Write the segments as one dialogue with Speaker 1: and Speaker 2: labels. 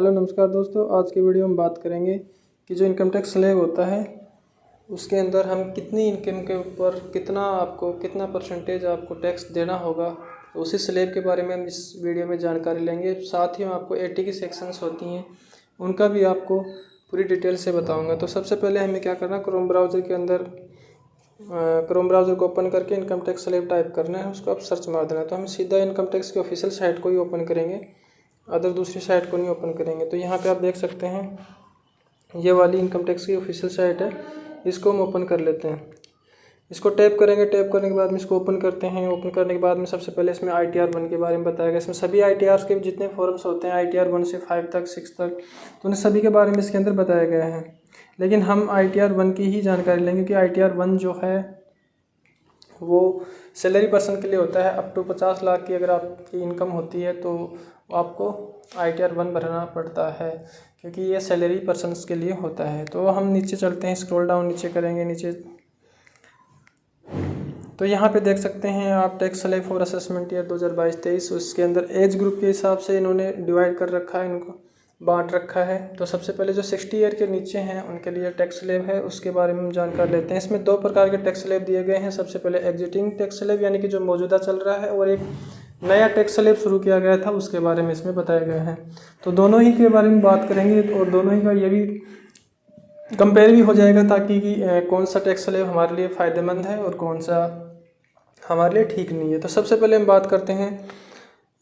Speaker 1: Hello नमस्कार दोस्तों, आज की वीडियो में बात करेंगे कि जो इनकम टैक्स स्लैब होता है उसके अंदर हम कितनी इनकम के ऊपर कितना परसेंटेज आपको टैक्स देना होगा। तो उसी स्लैब के बारे में हम इस वीडियो में जानकारी लेंगे। साथ ही हम आपको 80 की सेक्शंस होती हैं उनका भी आपको पूरी डिटेल से बताऊँगा। तो सबसे पहले हमें क्या करना है, क्रोम ब्राउज़र के अंदर क्रोम ब्राउज़र को ओपन करके इनकम टैक्स स्लैब टाइप करना है, उसको आप सर्च मार देना। तो हम सीधा इनकम टैक्स की ऑफिशियल साइट को ही ओपन करेंगे, अदर दूसरी साइट को नहीं ओपन करेंगे। तो यहाँ पे आप देख सकते हैं ये वाली इनकम टैक्स की ऑफिशियल साइट है, इसको हम ओपन कर लेते हैं। इसको टैप करेंगे, टैप करने के बाद में इसको ओपन करते हैं। ओपन करने के बाद में सबसे पहले इसमें ITR 1 के बारे में बताया गया। इसमें सभी ITRs के जितने फॉर्म्स होते हैं ITR 1 से 5 तक 6 तक, तो उन सभी के बारे में इसके अंदर बताया गया है। लेकिन हम ITR 1 की ही जानकारी लेंगे क्योंकि ITR 1 जो है वो सैलरी पर्सन के लिए होता है। अप टू 50 लाख की अगर आपकी इनकम होती है तो आपको ITR 1 भरना पड़ता है, क्योंकि ये सैलरी पर्सनस के लिए होता है। तो हम नीचे चलते हैं, स्क्रॉल डाउन नीचे करेंगे नीचे, तो यहाँ पे देख सकते हैं आप tax slab for assessment year 2022-23। उसके अंदर एज ग्रुप के हिसाब से इन्होंने डिवाइड कर रखा है, इनको बांट रखा है। तो सबसे पहले जो 60 ईयर के नीचे हैं उनके लिए टैक्स स्लैब है, उसके बारे में हम जानकारी लेते हैं। इसमें 2 प्रकार के टैक्स स्लैब दिए गए हैं। सबसे पहले एग्जिस्टिंग टैक्स स्लैब यानी कि जो मौजूदा चल रहा है, और एक नया टैक्स स्लैब शुरू किया गया था उसके बारे में इसमें बताया गया है। तो दोनों ही के बारे में बात करेंगे और दोनों ही का ये भी कंपेयर भी हो जाएगा ताकि कौन सा टैक्स स्लैब हमारे लिए फ़ायदेमंद है और कौन सा हमारे लिए ठीक नहीं है। तो सबसे पहले हम बात करते हैं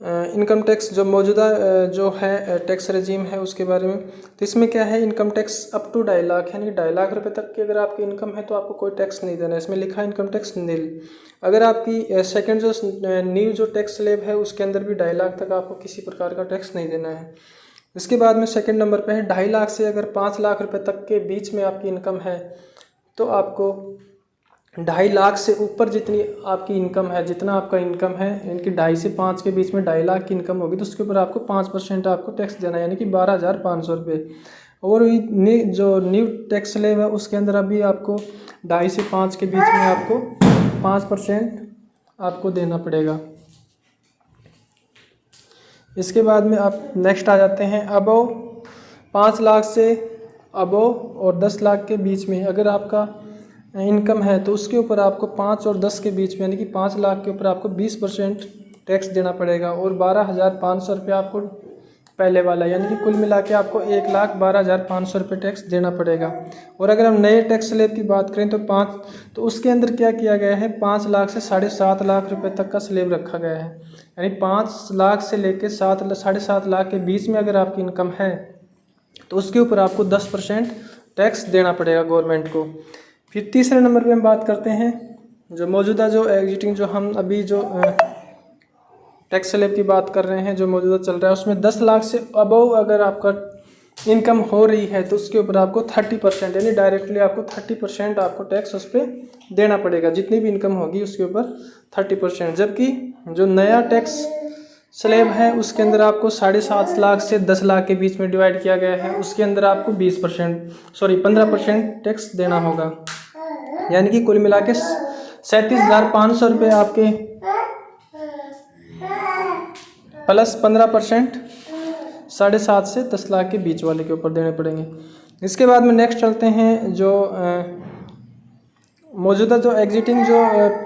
Speaker 1: इनकम टैक्स जो मौजूदा जो है टैक्स रेजीम है उसके बारे में। तो इसमें क्या है, income tax up to 2.5 lakh यानी कि 2.5 लाख रुपए तक की अगर आपकी इनकम है तो आपको कोई टैक्स नहीं देना है। इसमें लिखा है इनकम टैक्स नील। अगर आपकी सेकंड जो न्यू जो टैक्स स्लैब है उसके अंदर भी 2.5 लाख तक आपको किसी प्रकार का टैक्स नहीं देना है। इसके बाद में सेकंड नंबर पे है 2.5 लाख से अगर 5 लाख रुपए तक के बीच में आपकी इनकम है तो आपको 2.5 लाख से ऊपर जितनी आपकी इनकम है, जितना आपका इनकम है यानी 2.5 से 5 के बीच में 2.5 लाख की इनकम होगी तो उसके ऊपर आपको 5% आपको टैक्स देना है, यानी कि 12,500 रुपये। और जो न्यू टैक्स स्लैब है उसके अंदर अभी आपको 2.5 से 5 के बीच में आपको 5% आपको देना पड़ेगा। इसके बाद में आप नेक्स्ट आ जाते हैं अबव 5 लाख से अबव और 10 लाख के बीच में अगर आपका इनकम है तो उसके ऊपर आपको 5 और 10 के बीच में यानी कि 5 लाख के ऊपर आपको 20% टैक्स देना पड़ेगा और 12,500 रुपये आपको पहले वाला, यानी कि कुल मिला के आपको 1,12,500 रुपये टैक्स देना पड़ेगा। और अगर हम नए टैक्स स्लैब की बात करें तो उसके अंदर क्या किया गया है, 5 लाख से 7.5 लाख रुपये तक का स्लैब रखा गया है, यानी 5 लाख से लेकर 7.5 लाख के बीच में अगर आपकी इनकम है तो उसके ऊपर आपको 10% टैक्स देना पड़ेगा गवर्नमेंट को। फिर तीसरे नंबर पे हम बात करते हैं जो मौजूदा जो एग्जिस्टिंग जो हम अभी जो टैक्स स्लैब की बात कर रहे हैं जो मौजूदा चल रहा है उसमें 10 लाख से अबव अगर आपका इनकम हो रही है तो उसके ऊपर आपको 30% यानी डायरेक्टली आपको 30% आपको टैक्स उस पर देना पड़ेगा। जितनी भी इनकम होगी उसके ऊपर 30%। जबकि जो नया टैक्स स्लैब है उसके अंदर आपको 7.5 लाख से 10 लाख के बीच में डिवाइड किया गया है, उसके अंदर आपको 15% टैक्स देना होगा, यानी कि कुल मिला के 37,500 रुपये आपके प्लस 15% 7.5 से 10 लाख के बीच वाले के ऊपर देने पड़ेंगे। इसके बाद में नेक्स्ट चलते हैं जो मौजूदा जो एग्जिस्टिंग जो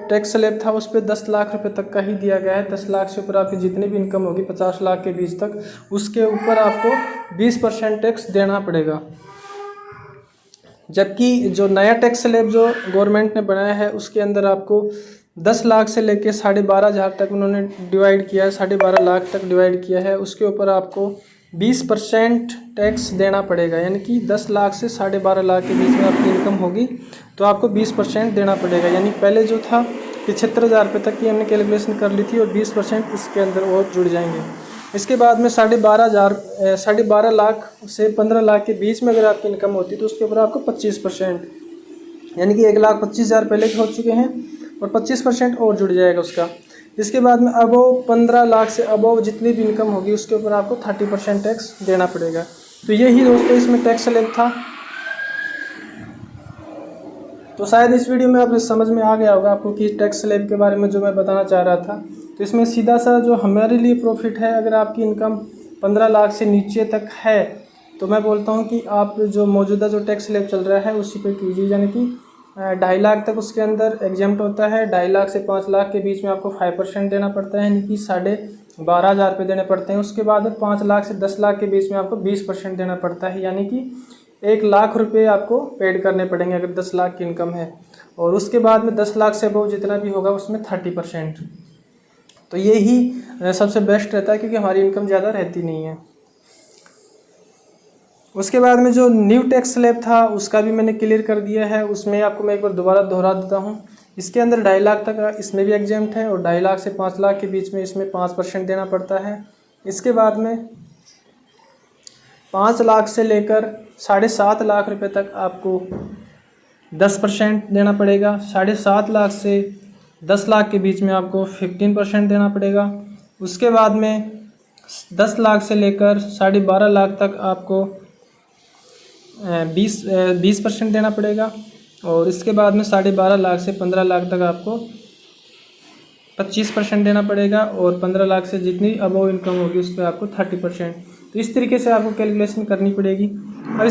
Speaker 1: टैक्स स्लैब था उस पर 10 लाख रुपए तक का ही दिया गया है। 10 लाख से ऊपर आपकी जितनी भी इनकम होगी 50 लाख के बीच तक उसके ऊपर आपको 20% टैक्स देना पड़ेगा। जबकि जो नया टैक्स स्लैब जो गवर्नमेंट ने बनाया है उसके अंदर आपको 10 लाख से लेके 12,500 तक उन्होंने डिवाइड किया है, 12.5 लाख तक डिवाइड किया है, उसके ऊपर आपको 20% टैक्स देना पड़ेगा, यानी कि 10 लाख से 12.5 लाख के बीच में आपकी इनकम होगी तो आपको 20% देना पड़ेगा। यानी पहले जो था 75,000 रुपये तक की हमने कैलकुलेशन कर ली थी और 20% इसके अंदर और जुड़ जाएंगे। इसके बाद में 12.5 लाख से 15 लाख के बीच में अगर आपकी इनकम होती है तो उसके ऊपर आपको 25% यानी कि 1,25,000 पहले के हो चुके हैं और 25% और जुड़ जाएगा उसका। इसके बाद में अबव 15 लाख से अबव जितनी भी इनकम होगी उसके ऊपर आपको 30% टैक्स देना पड़ेगा। तो यही दोस्तों इसमें टैक्स स्लैब था। तो शायद इस वीडियो में आप समझ में आ गया होगा आपको कि टैक्स स्लैब के बारे में जो मैं बताना चाह रहा था। तो इसमें सीधा सा जो हमारे लिए प्रॉफिट है, अगर आपकी इनकम 15 लाख से नीचे तक है तो मैं बोलता हूँ कि आप जो मौजूदा जो टैक्स स्लैब चल रहा है उसी पे कीजिए, यानी कि 2.5 लाख तक उसके अंदर एग्जाम्प्ट होता है। 2.5 लाख से 5 लाख के बीच में आपको 5% देना पड़ता है, यानी कि 12,500 रुपये देने पड़ते हैं। उसके बाद 5 लाख से 10 लाख के बीच में आपको 20% देना पड़ता है, यानी कि 1 लाख रुपये आपको पेड करने पड़ेंगे अगर 10 लाख की इनकम है। और उसके बाद में 10 लाख से अबव जितना भी होगा उसमें 30%। तो ये ही सबसे बेस्ट रहता है क्योंकि हमारी इनकम ज़्यादा रहती नहीं है। उसके बाद में जो न्यू टैक्स स्लैब था उसका भी मैंने क्लियर कर दिया है, उसमें आपको मैं एक बार दोबारा दोहरा देता हूँ। इसके अंदर 2.5 लाख तक इसमें भी एग्जाम्प्ट है और 2.5 लाख से 5 लाख के बीच में इसमें 5% देना पड़ता है। इसके बाद में 5 लाख से लेकर 7.5 लाख रुपए तक आपको 10% देना पड़ेगा। 7.5 लाख से 10 लाख के बीच में आपको 15% देना पड़ेगा। उसके बाद में 10 लाख से लेकर 12.5 लाख तक आपको 20% देना पड़ेगा। और इसके बाद में 12.5 लाख से 15 लाख तक आपको 25% देना पड़ेगा। और 15 लाख से जितनी अबव इनकम होगी उस पर आपको 30%। तो इस तरीके से आपको कैलकुलेशन करनी पड़ेगी। अब